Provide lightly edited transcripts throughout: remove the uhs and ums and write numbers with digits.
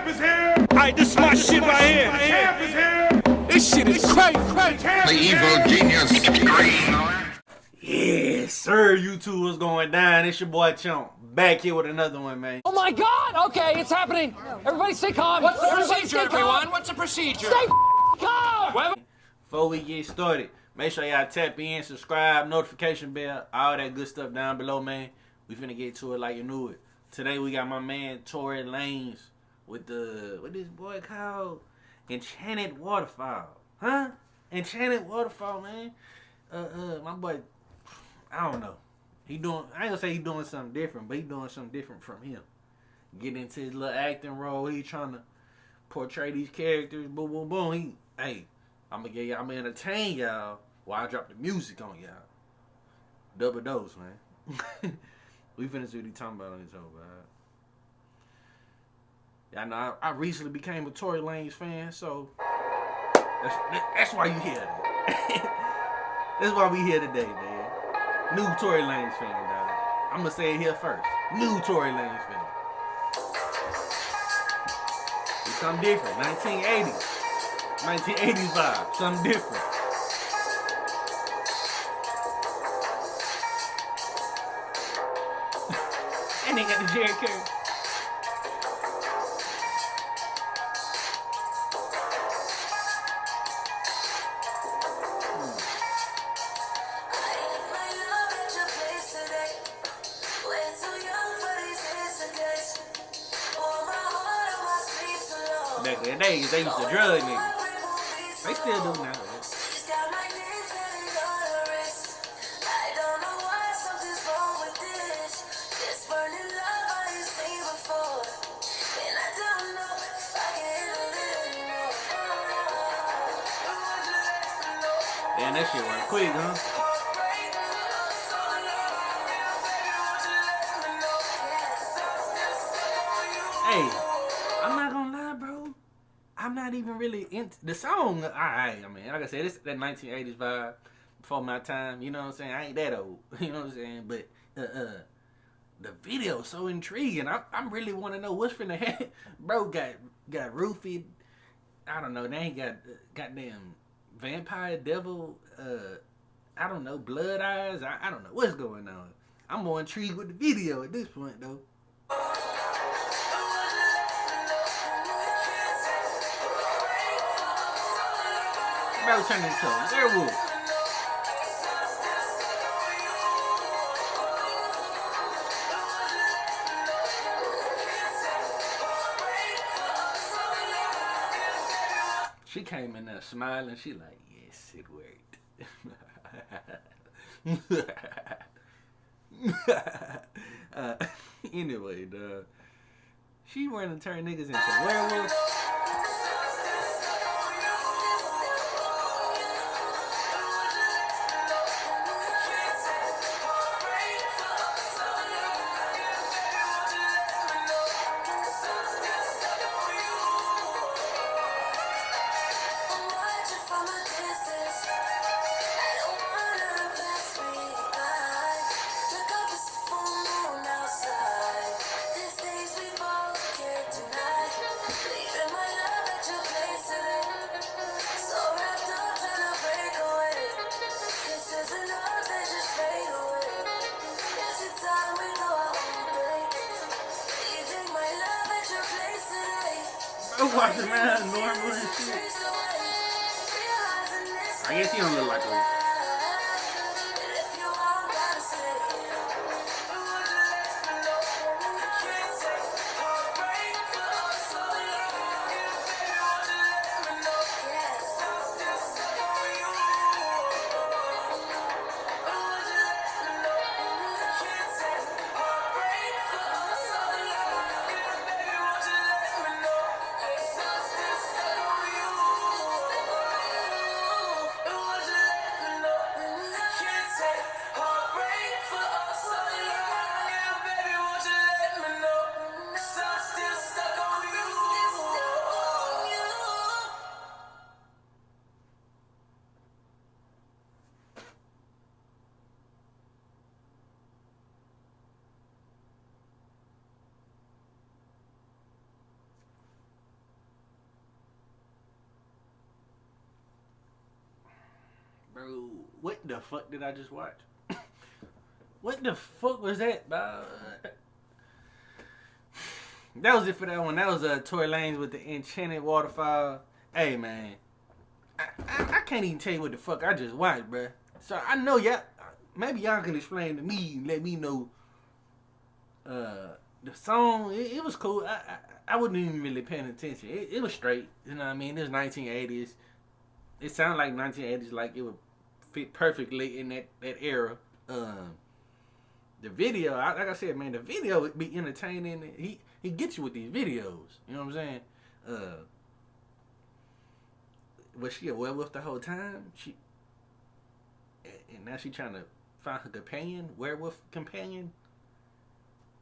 champ is here. Alright, this is my shit right here. The champ is here. This shit is crazy. The evil genius. Yes, sir. YouTube, what's going down? It's your boy Chump back here with another one, man. Oh my God! Okay, it's happening. Everybody stay calm. What's the procedure, everyone? What's the procedure? Stay calm. Before we get started, make sure y'all tap in, subscribe, notification bell, all that good stuff down below, man. We finna get to it like you knew it. Today we got my man Tory Lanez with what this boy called Enchanted Waterfall, huh? Enchanted Waterfall, man. My boy, I don't know. I ain't gonna say he doing something different, but he doing something different from him. Get into his little acting role. He trying to portray these characters. Boom, boom, boom. I'm gonna entertain y'all while I drop the music on y'all. Double dose, man. We finna see what he talking about on his own, man. Y'all know I recently became a Tory Lanez fan, so that's why you here. That's why we here today, man. New Tory Lanez fan, dog. I'm gonna say it here first. New Tory Lanez fan. It's something different. 1980s. 1980s vibe. Something different. And they got the Jerry Curry. Back in the days, they used to drug niggas. They still do now. Damn, that shit went quick, huh? Hey, I'm not gonna lie, bro. I'm not even really into the song. I mean, like I said, it's that 1980s vibe before my time. You know what I'm saying? I ain't that old. You know what I'm saying? But the video is so intriguing. I really want to know what's finna happen. Bro got roofied. I don't know. They ain't got goddamn vampire devil. I don't know, blood eyes. I don't know what's going on. I'm more intrigued with the video at this point, though. Bro turned into a werewolf. She came in there smiling. She like, yes, it worked. Anyway, she wanted to turn niggas into werewolves. Walking around normal and shit. I guess he don't look like a... What the fuck did I just watch? What the fuck was that, dog? That was it for that one. That was Tory Lanez with the Enchanted Waterfall. Hey, man. I can't even tell you what the fuck I just watched, bruh. So I know y'all, maybe y'all can explain to me and let me know the song. It was cool. I wasn't even really paying attention. It was straight. You know what I mean? It was 1980s. It sounded like 1980s, like it would fit perfectly in that era. The video, like I said, man, the video would be entertaining. He gets you with these videos. You know what I'm saying? Was she a werewolf the whole time? And now she trying to find her companion, werewolf companion.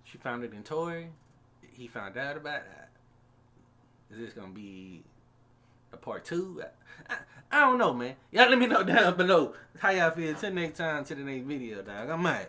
She found it in Tory. He found out about it. Is this gonna be a part 2? I don't know, man. Y'all let me know down below how y'all feel. Till next time, to the next video, dog. I'm out.